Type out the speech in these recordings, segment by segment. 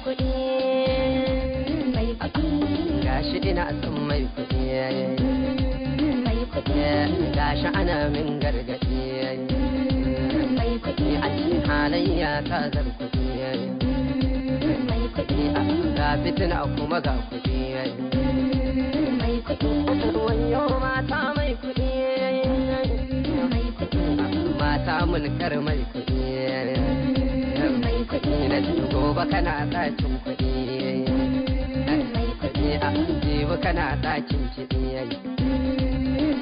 kuɗi mai kuɗi gashi ina son mai kuɗi mai kuɗi gashi ana min gargaɗi mai kuɗi a cikin halayya ta zar kuɗi mai kuɗi ga fitina kuma ga kuɗi mai kuɗi wayo mata mai kuɗi mai kuɗi mata mulkar mai kuɗi mai kuɗi na gobe kana ɗakin kuɗi mai kuɗi a jibi kana ɗakin kiɗi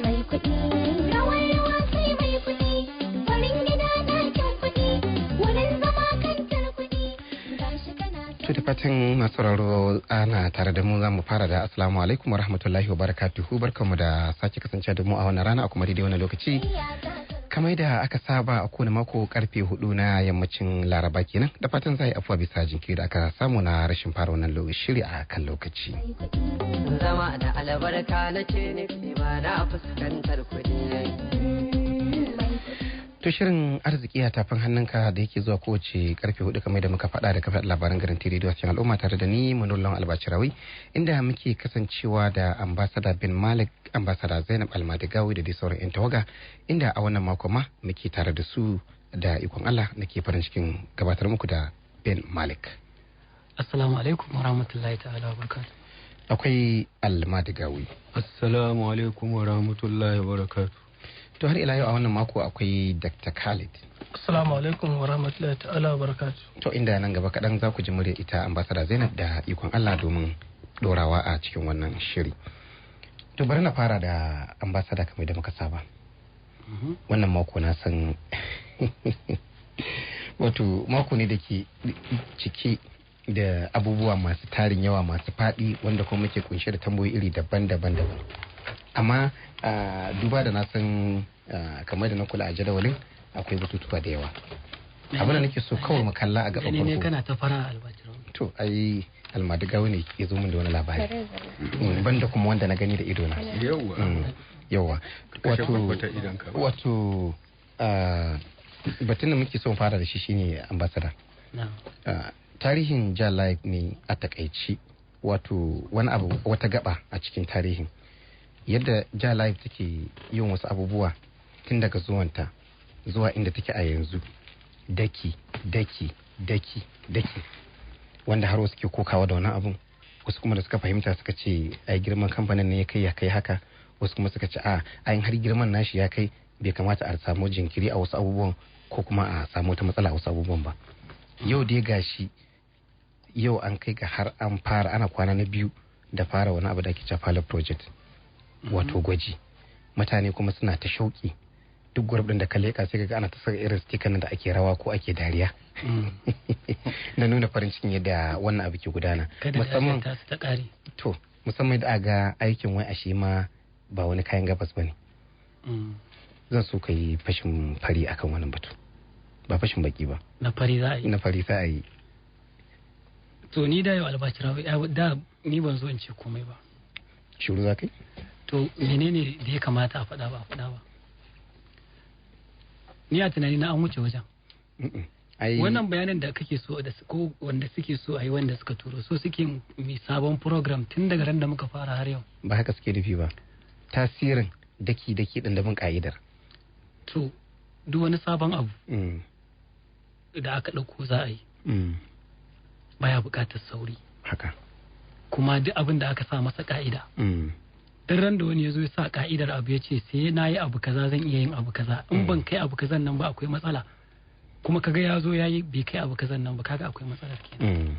mai kuɗi rawa sai mai kuɗi farin gida ɗakin kuɗi wurin zama kantar kuɗi gashi kana to da fatan masu sauraro ana tare da mu za mu fara da assalamu alaikum wa rahmatullahi wa barakatuhu barkanmu da sake kasance da mu a wannan rana a kuma daidai wannan lokaci kamar da aka saba a kowane mako karfe 4 na yammacin laraba kenan da fatan za a yi afuwa bisa jinkiri da aka samu na rashin fara wannan shiri a kan lokaci zama da albarka na ce ne ba na fuskantar kuɗi to shirin arziki a tafin hannunka da yake zuwa kowace karfe 4 kamar da muka faɗa da kafar labaran garin rediyo cikin al'umma tare da ni Manullan Albacirawi inda muke kasancewa da ambassador bin Malik ambassador Zainab Almadigawi da dai sauran yan tawaga inda a wannan mako ma muke tare da su da ikon Allah nake farin cikin gabatar muku da bin Malik. Assalamu alaikum wa rahmatullahi ta'ala wa barakatuh. Akwai Almadigawi. Assalamu alaikum wa rahmatullahi wa barakatuh. To har ila yau a wannan mako akwai Dr. Khalid. Assalamu alaikum wa rahmatullahi ta'ala wa barakatuh. To inda nan gaba kaɗan za ku ji murya ita ambassador Zainab da ikon Allah domin dorawa a cikin wannan shiri. To bari na fara da ambassador kamar da muka saba. Wannan mako na san wato mako ne da ke cike da abubuwa masu tarin yawa masu faɗi wanda kuma muke kunshe da tambayoyi iri daban-daban. Amma duba da na san kamar da na kula a jadawalin akwai batutuwa da yawa abin da nake so kawai mu kalla a gaban farko ne kana ta fara albacin to ai Almadigawi ne ya zo min da wani labari banda kuma wanda na gani da ido na yawa wato batun da muke son fara da shi shine ambassador tarihin Jaa Life ne a takaici wato wani abu wata gaba a cikin tarihin yadda Jaa Life take yin wasu abubuwa tun daga zuwanta zuwa inda take a yanzu daki wanda har wasu ke kokawa da wani abun wasu kuma da suka fahimta suka ce ai girman kamfanin ne ya kai haka wasu kuma suka ce ayin har girman nashi ya kai bai kamata a samu jinkiri a wasu abubuwan ko kuma a samu wata matsala a wasu abubuwan ba yau dai gashi yau an kai ga har an fara ana kwana na biyu da fara wani abu da ake cewa pilot project wato gwaji mutane kuma suna ta shauki duk gurbin da ka leka sai kaga ana ta saka irin sticker da ake rawa ko ake dariya na nuna farin cikin yadda wannan abu ke gudana musamman to musamman da aga aikin wai ashe ma ba wani kayan gabas bane zan so ka yi fashin fari akan wannan batu ba fashin baki ba na fari za a yi to ni da yau albacirawa da ni ban zo in ce komai ba shiru za ka yi to menene da ya kamata a faɗa ba a faɗa ba ni a tunani na an wuce wajen wannan bayanin da kake so da ko wanda suke so a yi wanda suka turo so suke mai sabon program tun daga ran da muka fara har yau ba haka suke nufi ba tasirin daki din da bin ka'idar to duk wani sabon abu da aka ɗauko za a yi baya buƙatar sauri haka kuma duk abin da aka sa masa ka'ida dan ran da wani ya zo ya sa ka'idar abu ya ce sai na yi abu kaza zan iya yin abu kaza in ban kai abu kazan nan ba akwai matsala kuma kaga ya zo ya yi bai kai abu kazan nan ba kaga akwai matsalar kenan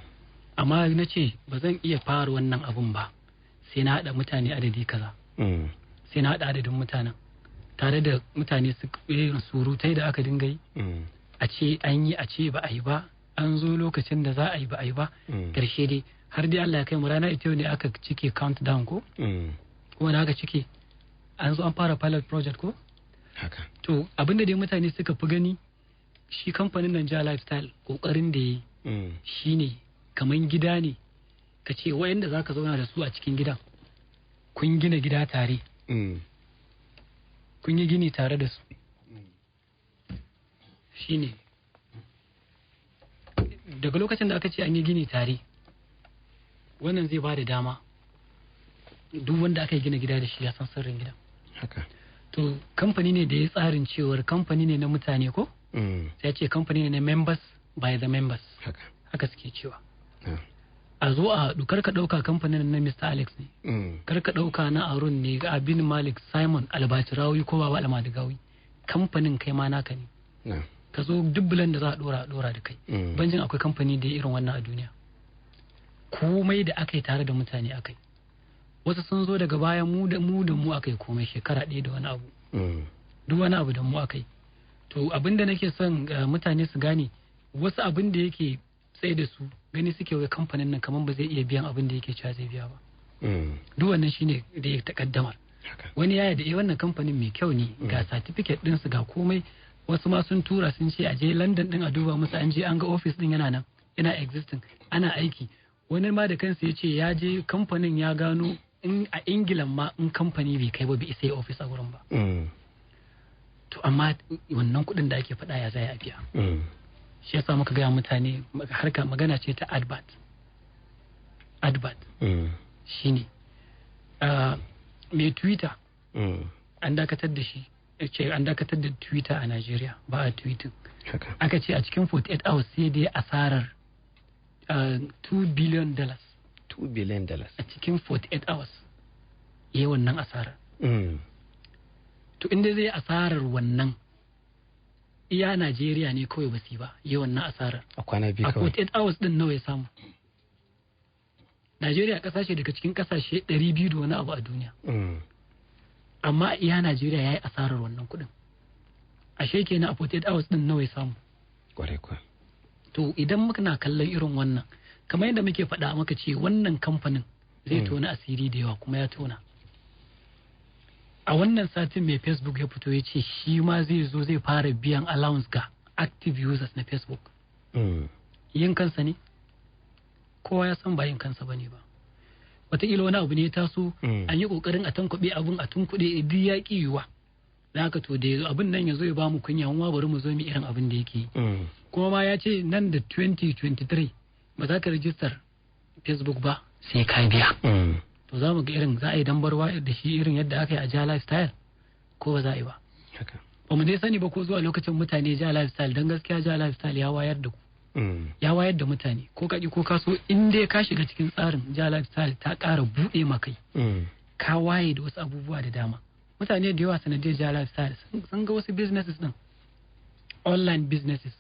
amma na ce ba zan iya fara wannan abun ba sai na haɗa mutane adadi kaza sai na haɗa adadin mutanen tare da mutane su irin surutai da aka dinga yi a ce an yi a ce ba a yi ba an zo lokacin da za a yi ba a yi ba ƙarshe dai har dai Allah ya kai mu rana ita ne aka cike countdown ko kuma da aka cike an zo an fara pilot project ko haka to abinda dai mutane suka fi gani shi kamfanin nan Jaa Lifestyle kokarin da yi shine kaman gida ne ka ce wayanda zaka zauna da su a cikin gidan kun gina gida tare kun yi gini tare da su shine daga lokacin da aka ce an yi gini tare wannan zai ba da dama duk wanda aka yi gina gida da shi ya san sirrin gidan. Haka. To kamfani ne da ya tsarin cewar kamfani ne na mutane ko? Sai ce kamfani ne na members by the members. Haka suke cewa. A zo a haɗu kar ka ɗauka kamfanin na Mr. Alex ne. Kar ka ɗauka na Arun ne ga Abin Malik Simon Albacirawi ko Baba Almadigawi. Kamfanin kai ma naka ne. Ka zo dubbulan da za a ɗora da kai. Banjin akwai kamfani da irin wannan a duniya. Komai da aka yi tare da mutane aka yi. Wasu sun zo daga baya mu da mu aka yi komai shekara ɗaya da wani abu. Duk wani abu da mu aka yi. To abin da nake son mutane su gane wasu abin da yake tsaye da su gani suke wai kamfanin nan kamar ba zai iya biyan abin da yake cewa zai biya ba. Duk wannan shine da ya takaddamar. Wani ya da wannan kamfanin mai kyau ne ga certificate ɗinsu ga komai wasu ma sun tura sun ce a je London din a duba musu an je an ga office din yana nan yana existing ana aiki. Wani ma da kansa ya ce ya je kamfanin ya gano in a Ingila ma in kamfani bai kai ba bai isa office a wurin ba. To amma wannan kuɗin da ake faɗa ya zai a biya. Shi yasa muka gaya mutane harka magana ce ta advert. Shine mai Twitter an dakatar da shi ce an dakatar da Twitter a Najeriya ba a tweeting. Aka ce a cikin 48 hours sai dai asarar $2 billion. $2 billion a cikin 48 hours yayi wannan asarar. To inda zai asarar wannan iya Najeriya ne kawai ba su ba yayi wannan asarar a kwana biyu kawai. A 48 hours din nawa ya samu. Najeriya kasashe daga cikin kasashe 200 da wani abu a duniya. Amma iya Najeriya yayi asarar wannan kudin. Ashe kenan a 48 hours din nawa ya samu. Kwarai kwa. To idan muka na kallon irin wannan kamar yadda muke faɗa maka ce wannan kamfanin zai tona asiri da yawa kuma ya tona. A wannan satin mai Facebook ya fito ya ce shi ma zai zo zai fara biyan allowance ga active users na Facebook. Yin kansa ne? Kowa ya san ba yin kansa bane ba. Wataƙila wani abu ne ya taso an yi ƙoƙarin a tankuɗe abin a tunkuɗe duk ya ƙi yiwuwa. Da haka to da abin nan ya zo ya ba mu kunya mu bari mu zo mu irin abin da yake yi. Kuma ma ya ce nan da 2023 ba za ka rijistar Facebook ba sai ka biya. To za mu ga irin za a yi dambarwa da shi irin yadda aka yi a Jaa Lifestyle ko ba za a yi ba. Ba mu dai sani ba ko zuwa lokacin mutane Jaa Lifestyle don gaskiya Jaa Lifestyle ya wayar da ku. Ya wayar da mutane ko kaƙi ko kaso in dai ka shiga cikin tsarin Jaa Lifestyle ta ƙara buɗe makai. Ka waye da wasu abubuwa da dama. Mutane da yawa sanadiyar Jaa Lifestyle sun ga wasu businesses din online businesses.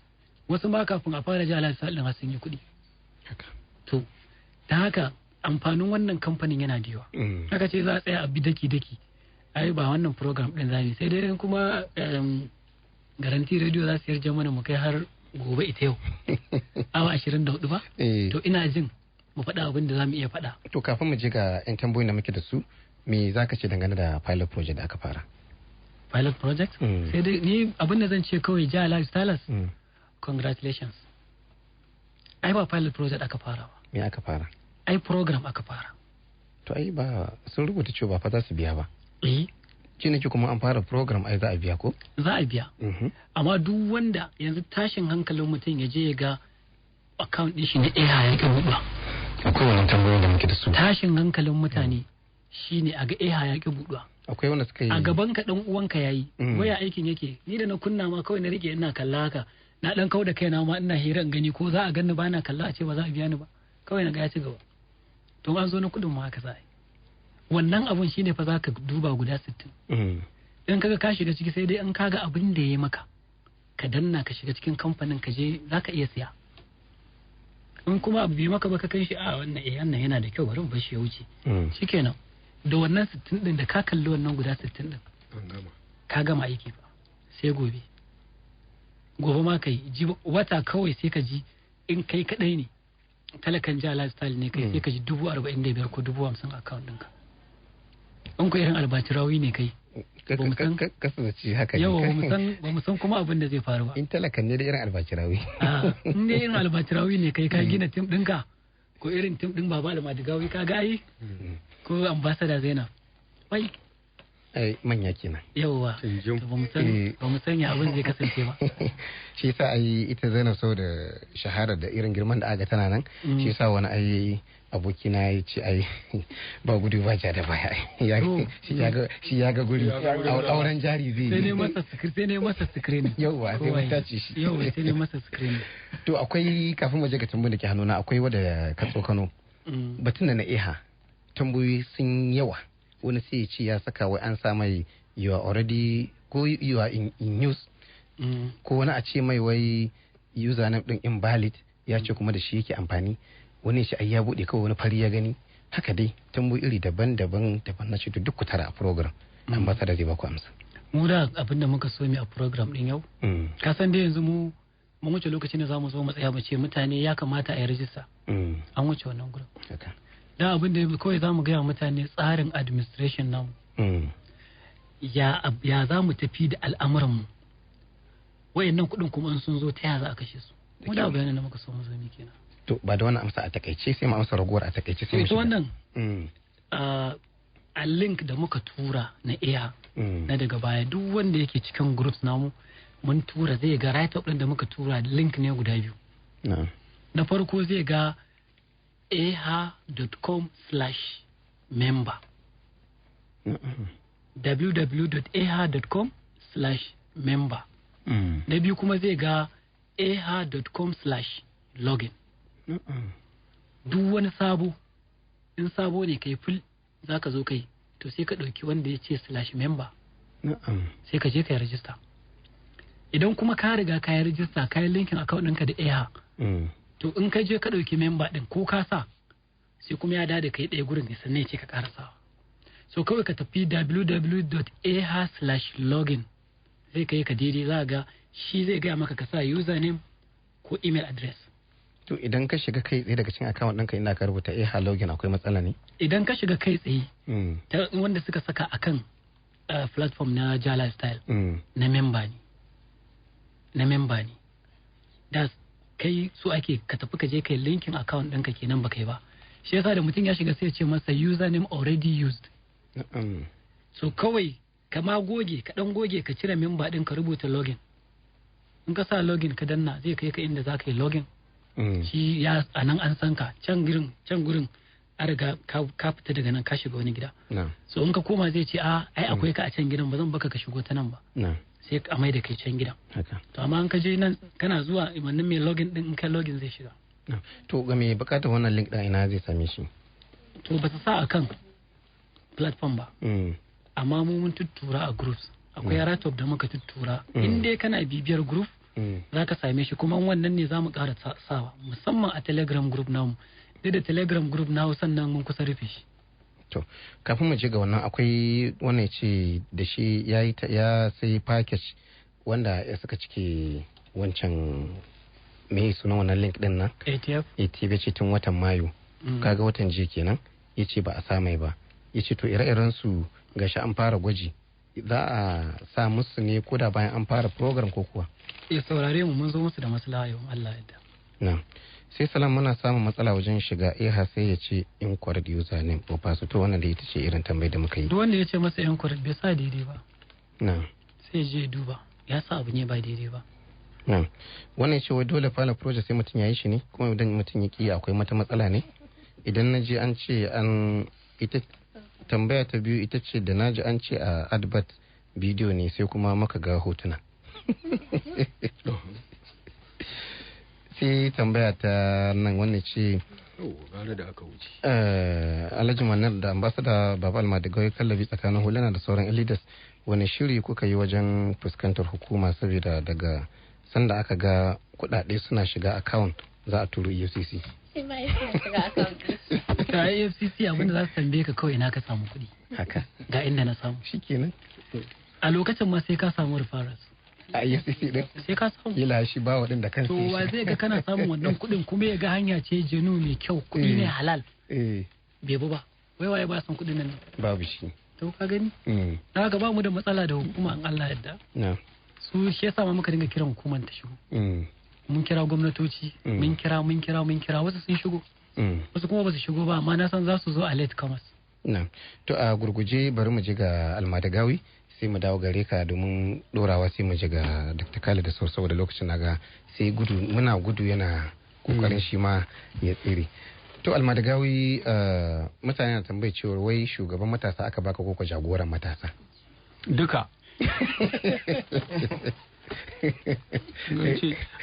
Wasu ma kafin a fara Jaa Lifestyle din har sun yi kuɗi. To da haka amfanin wannan kamfanin yana da yawa. Haka ce za a tsaya a bi daki-daki. Ai ba wannan program ɗin zamu sai dai kuma garanti radio za su yarje mana mu kai har gobe ita yau. Awa 24 ba? To ina jin mu faɗa abin da za mu iya faɗa. To kafin mu je ga 'yan tambayoyin da muke da su me za ka ce dangane da pilot project da aka fara? Pilot project? Sai dai ni abin da zan ce kawai Jaa Lifestyle. Congratulations. Ai ba pilot project aka fara ba. Me aka fara? Ai program aka fara. To ai ba sun rubuta cewa ba fa za su biya ba. Shi nake kuma an fara program ai za a biya ko? Za a biya. Amma duk wanda yanzu tashin hankalin mutum ya je ya ga account din shi na EEHHAAA ya ki buɗuwa. Akwai wannan tambayoyin da muke da su. Tashin hankalin mutane shine a ga EEHHAAA ya ki buɗuwa. Akwai wanda suka yi. A gaban ka dan uwanka yayi. Waya aikin yake. Ni da na kunna ma kawai na rike ina kalla haka. Na dan kauda kaina ma ina hira in gani ko za a ganni ba na kalla a ce ba za a biya ni ba. Kawai na ga ya ci gaba. To an zo na kudin ma haka za a yi. Wannan abun shine fa za ka duba guda 60. In kaga ka shiga ciki sai dai in kaga abin da ya maka ka danna ka shiga cikin kamfanin ka je za ka iya siya. In kuma abu bai maka ba ka kai shi a wannan wannan yana da kyau bari mu bar shi ya wuce. Shikenan da wannan 60 din da ka kalli wannan guda 60 din. Ka gama aiki fa sai gobe. Gobe ma kai wata kawai sai ka ji in kai kadai ne talakan Jaa Lifestyle ne kai sai ka ji 45,000 ko 50,000 account ɗinka. In ku irin albacirawi ne kai. Kasa da ci haka ne. Yawa ba mu san kuma abin da zai faru ba. In talakan ne da irin albacirawi. In dai irin albacirawi ne kai ka gina tim ɗinka ko irin tim ɗin Baba Almadigawi ka ga ai ko ambassador Zainab. Wai. manya kenan. Yawwa. Ba mu sanya abin zai kasance ba. Shi yasa ita Zainab sau da shahara da irin girman da aga tana nan. Shi yasa wani abokina ya ce ba gudu ba ja da baya. Shi ya ga guri auren jari zai yi. Sai ne masa screening. Yawwa sai mun tace shi. Yawwa sai ne masa screening. To akwai kafin mu je ga tambayar da ke hannuna akwai wadda ka tsokano. Batun da na EEHHAA tambayoyi sun yawa. Wani sai ya ce ya saka wai an sa mai you are already ko you are in use. Ko wani a ce mai wai username din invalid ya ce kuma da shi yake amfani. Wani shi ai ya bude kawai wani fari ya gani. Haka dai tambayoyi iri daban-daban na ce duk ku tara a program. Ambassador zai ba ku amsa. Mu da abin da muka so mu a program din yau. Ka san dai yanzu mun wuce lokacin da za mu zo mu tsaya mu ce mutane ya kamata a yi rajista. An wuce wannan gurin. Da abin da kawai za mu gaya mutane tsarin administration namu. Ya za mu tafi da al'amuranmu. Wayannan kuɗin kuma in sun zo ta ya za a kashe su. Mu da bayanin da muka so mu zo mi kenan. To ba da wannan amsa a takaice sai mu amsa ragowar a takaice sai mu shiga. Wannan a link da muka tura na EEHHAA na daga baya duk wanda yake cikin groups namu mun tura zai ga write up din da muka tura link ne guda biyu. Na farko zai ga eeehhaa.com/member www.eeehhaa.com/member na biyu kuma zai ga eeehhaa.com/login duk wani sabo in sabo ne kai full zaka zo kai to sai ka dauki wanda ya ce /member sai ka je ka yi register. Idan kuma ka riga ka yi register ka yi linkin account ɗinka da EEHHAA to in ka je ka ɗauki memba ɗin ko ka sa sai kuma ya dada kai ɗaya gurin sannan ya ce ka ƙarasawa. So kawai ka tafi www.eeehhaa/login zai kai ka daidai za ga shi zai gaya maka ka sa username ko email address. To idan ka shiga kai tsaye daga cikin account ɗinka ina ka rubuta EEHHAA login akwai matsala ne? Idan ka shiga kai tsaye ta wanda suka saka akan platform na Jaa Lifestyle na memba ne. Da kai su ake ka tafi ka je kai linkin account ɗinka kenan ba kai ba. Shi yasa da mutum ya shiga sai ya ce masa username already used. So kawai ka dan goge ka cire memba ɗin ka rubuta login. In ka sa login ka danna zai kai ka inda za ka yi login. Shi ya a nan an san ka can gurin an riga ka fita daga nan ka shiga wani gida. So in ka koma zai ce ai akwai ka a can gidan ba zan baka ka shigo ta nan ba. Sai a mai da kai can gidan. To amma an ka je nan kana zuwa wannan mai login din in kai login zai shiga. To ga mai bukatar wannan link din ina zai same shi? To ba ta sa akan platform ba. Amma mu mun tuttura a groups. Akwai ratop da muka tuttura. In dai kana bibiyar group za ka same shi kuma wannan ne za mu ƙara sawa musamman a telegram group namu. Duk da telegram group na sannan mun kusa rufe shi. To kafin mu je ga wannan akwai wannan ce da shi ya sai package wanda ya saka cike wancan me sunan wannan link din nan ATF ya ce tun watan Mayu kaga watan jiya kenan yace ba a sa mai ba yace to ire-iren su gashi an fara gwaji za a sa musu ne ko da bayan an fara program ko kuwa ya saurare mu mun zo musu da maslaha yau Allah ya yarda. Na'am. Sai salam muna samun matsala wajen shiga EEHHAA sai ya ce incorrect username ko password to wannan da ita ce irin tambayar da muka yi. Duk wanda ya ce masa incorrect bai sa daidai ba. Na'am. Sai je duba ya sa abu ne ba daidai ba. Na'am. Wannan ce wai dole fara project sai mutum ya yi shi ne kuma idan mutum ya ki akwai mata matsala ne idan na je an ce ita tambaya ta biyu ita ce da naji an ce a advert bidiyo ne sai kuma maka ga hotuna. Sai tambaya ta nan wannan ce gane da aka wuce Alhaji Manar da ambassador Baba Almadigai kallabi tsakanin huluna da sauran leaders wani shiri kuka yi wajen fuskantar hukuma saboda daga sanda aka ga kudade suna shiga account za a turo EFCC. Ta EFCC abinda za su tambaye ka kawai na ka samu kuɗi. Haka. Ga inda na samu. Shikenan. A lokacin ma sai ka samu referrals. A EFCC din? Sai ka samu. Yila shi ba waɗin da kansa. To wa zai ga kana samun wannan kuɗin kuma ya ga hanya ce jenu mai kyau kuɗi ne halal. Bai ba. Wai waye ba san kuɗin nan? Babu shi. To ka gani? Na ga ba mu da matsala da hukuma an Allah yadda. Su shi yasa ma muka dinga kiran hukumar ta shigo. Mun kira gwamnatoci, mun kira wasu sun shigo. Wasu kuma ba su shigo ba amma na san za su zo a late comers. To a gurguje bari mu je ga Almadagawi sai mu dawo gare ka domin dorawa sai mu je ga Dr. Khalid da saboda lokacin naga sai muna gudu yana kokarin shi ma ya tsere. To Almadagawi mutane na tambaye cewa wai shugaban matasa aka baka ko jagoran matasa? Duka.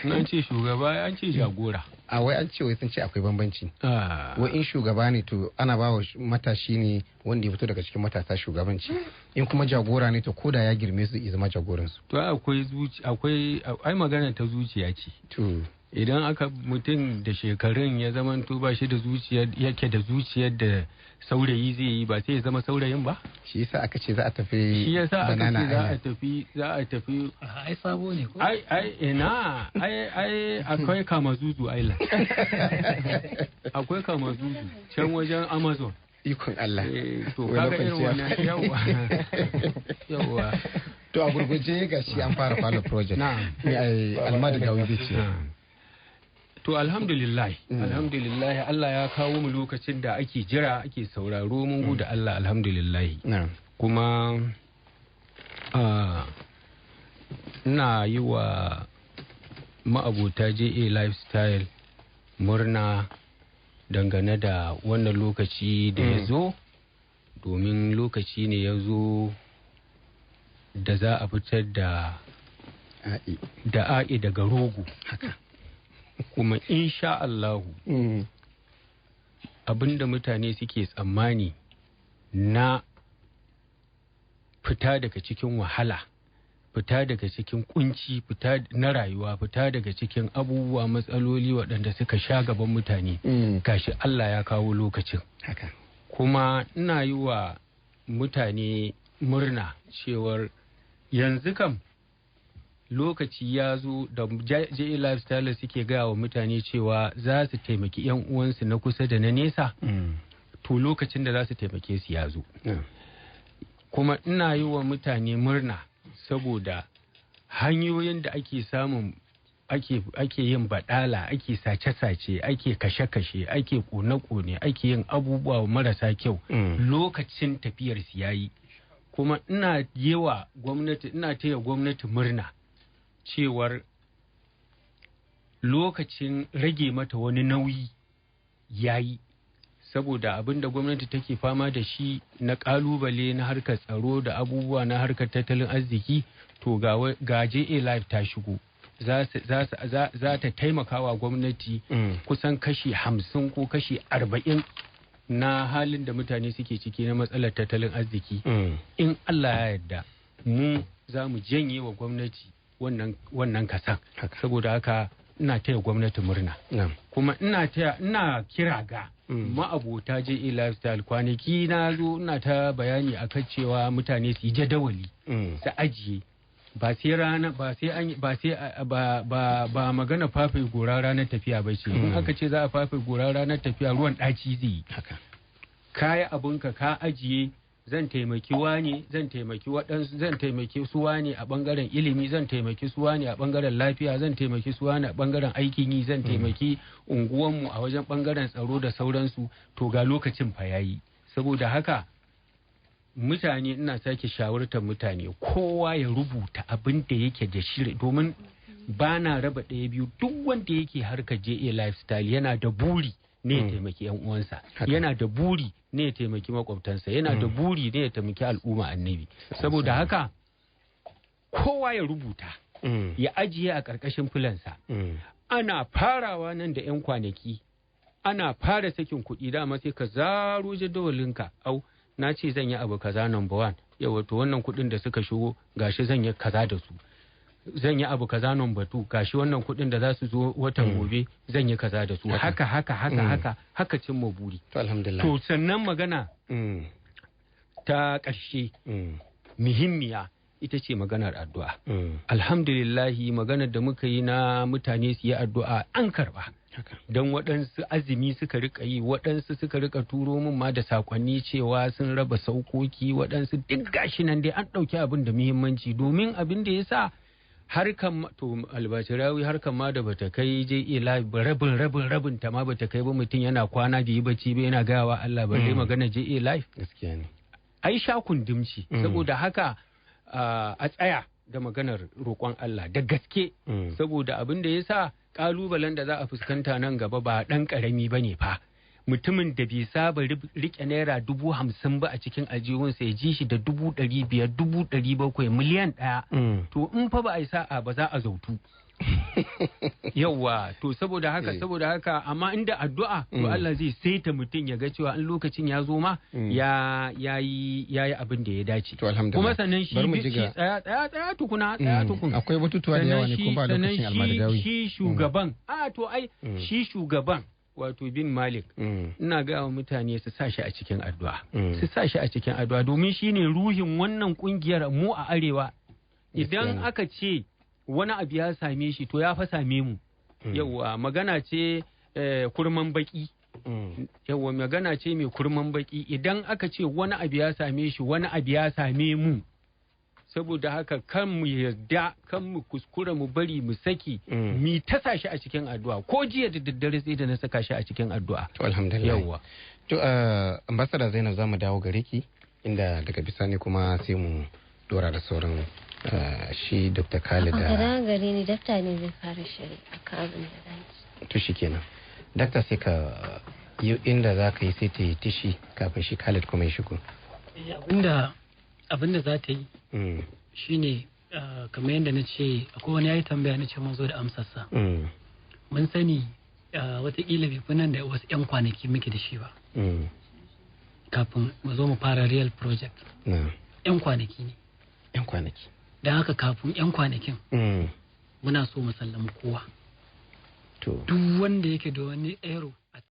Nan ce shugaba an ce jagora. A wai an ce wai sun ce akwai bambanci. Wai in shugaba ne to ana ba wa matashi ne wanda ya fito daga cikin matasa shugabanci. In kuma jagora ne to koda ya girme su ya zama jagoransu. To akwai magana ta zuciya ce. To idan aka mutum da shekarun ya zama to ba shi da zuciyar yake da zuciyar da saurayi zai yi ba sai ya zama saurayin ba. Shi yasa aka ce za a tafi. Shi yasa aka ce za a tafi. Ai sabo ne ko? Ai akwai Kamazuzu Island. Akwai Kamazuzu can wajen Amazon. Ikon Allah. To kaga irin wannan yawa. To a gurguje ga shi an fara follow project. Na'am. Almadagawi zai ce. To alhamdulillah Allah ya kawo mu lokacin da ake jira ake sauraro mun gode Allah alhamdulillah. Kuma ina yi wa ma'abota Jaa Lifestyle murna dangane da wannan lokaci da ya zo, domin lokaci ne ya zo da za a fitar da a'i daga rogo. Haka. Kuma insha Allahu abinda mutane suke tsammani na fita daga cikin wahala, fita daga cikin kunci, fita na rayuwa, fita daga cikin abubuwa matsaloli waɗanda suka sha gaban mutane, gashi Allah ya kawo lokacin. Haka. Kuma ina yi wa mutane murna cewar yanzu kam lokaci ya zo da Jaa Lifestyle suke gaya wa mutane cewa za su taimaki 'yan uwansu na kusa da na nesa, to lokacin da za su taimake su ya zo. Kuma ina yi wa mutane murna saboda hanyoyin da ake samun ake yin badala, ake sace-sace, ake kashe-kashe, ake kone-kone, ake yin abubuwa marasa kyau, lokacin tafiyar su yayi. Kuma ina taya gwamnati murna cewar lokacin rage mata wani nauyi yayi, saboda abinda gwamnati take fama da shi na kalubale na harkar tsaro da abubuwa na harkar tattalin arziki, to ga Jaa Life ta shigo za ta taimaka wa gwamnati kusan kashi 50 ko kashi 40 na halin da mutane suke ciki na matsalar tattalin arziki. In Allah ya yarda mu za mu janye wa gwamnati wannan kasan. Saboda haka ina taya gwamnati murna. Kuma ina kira ga ma'abota Jaa Lifestyle. Kwanaki na zo ina ta bayani akan cewa mutane su yi jadawali su ajiye, ba sai rana ba magana fafe gora ranar tafiya ba ce. In aka ce za a fafe gora ranar tafiya ruwan ɗaci zai yi. Kaya abinka ka ajiye, zan taimaki wani, zan taimaki waɗansu, zan taimaki su wani a ɓangaren ilimi, zan taimaki su wani a ɓangaren lafiya, zan taimaki su wani a ɓangaren aikin yi, zan taimaki unguwanmu a wajen ɓangaren tsaro da sauransu. To ga lokacin fa yayi. Saboda haka mutane, ina sake shawartar mutane kowa ya rubuta abin da yake da shiri, domin ba na raba ɗaya biyu. Duk wanda yake harkar Jaa Lifestyle yana da buri ne ya taimaki yan uwansa, yana da buri ne ya taimaki makwabtansa, yana da buri ne ya taimaki al'umma annabi. Saboda haka kowa ya rubuta ya ajiye a ƙarƙashin filansa. Ana farawa nan da 'yan kwanaki, ana fara sakin kuɗi, dama sai ka zaro jadawalinka. Na ce zan yi abu kaza number 1, yawa to wannan kuɗin da suka shigo gashi zan yi kaza da su. Zan yi abu kaza number 2, gashi wannan kuɗin da za su zo watan gobe zan yi kaza da su. Haka cimma buri. To alhamdulillah. To sannan magana ta ƙarshe muhimmiya ita ce maganar addu'a. Alhamdulillahi maganar da muka yi na mutane su yi addu'a an karba. Don waɗansu azumi suka rika yi, waɗansu suka rika turo min ma da sakonni cewa sun raba saukoki, waɗansu duk gashi nan dai an ɗauki abin da muhimmanci, domin abin da ya sa harkan to albashirawi harkan ma da bata kai je live rabin ta ma bata kai ba, mutum yana kwana bai yi bacci ba yana gawa Allah balle magana je live. Gaskiya ne. Ai sha kundumci saboda haka a tsaya da maganar roƙon Allah da gaske saboda abin da yasa kalubalen da za a fuskanta nan gaba ba dan karami bane fa. Mutumin da bai saba rike naira 50,000 ba a cikin aljihunsa ya ji shi da 500,000, 700,000, miliyan 1. To in fa ba a yi sa'a ba za a zautu. Yawwa to saboda haka amma inda addu'a to Allah zai saita mutum ya ga cewa in lokacin ya zo ma ya yi abin da ya dace. To alhamdulillah. Kuma sannan shi tsaya tukuna. Akwai batutuwa da yawa ne kuma ba lokacin almarigawi. Shi shugaban shi shugaban wato bin Malik ina ga wa mutane su sa shi a cikin addu'a. Su sa shi a cikin addu'a domin shine ruhin wannan kungiyar mu a arewa. Idan aka ce wani abu ya same shi to ya fa same mu. Yawwa magana ce kurman baki. Yawwa magana ce mai kurman baki. Idan aka ce wani abu ya same shi wani abu ya same mu. Saboda haka kan mu yarda kan mu kuskura mu bari mu saki mi ta sashi a cikin addu'a ko jiya da daddare sai da na saka shi a cikin addu'a. To alhamdulillah. Yawwa. To ambassador Zainab zamu dawo gare ki inda daga bisani kuma sai mu dora da sauran shi Dr. Khalid da gare ni dakta ne zai fara shiri akan abin da zai. To shikenan. Dakta sai ka yi inda za ka yi sai ta yi tishi kafin shi Khalid kuma ya shigo. Abinda za ta yi shine kamar yadda na ce akwai wani ya yi tambaya na ce mun zo da amsarsa. Mun sani watakila bai fi nan da wasu 'yan kwanaki muke da shi ba kafin mu zo mu fara real project. 'Yan kwanaki ne. 'Yan kwanaki. Don haka kafin 'yan kwanakin muna so mu sallama kowa. Duk wanda yake da wani ero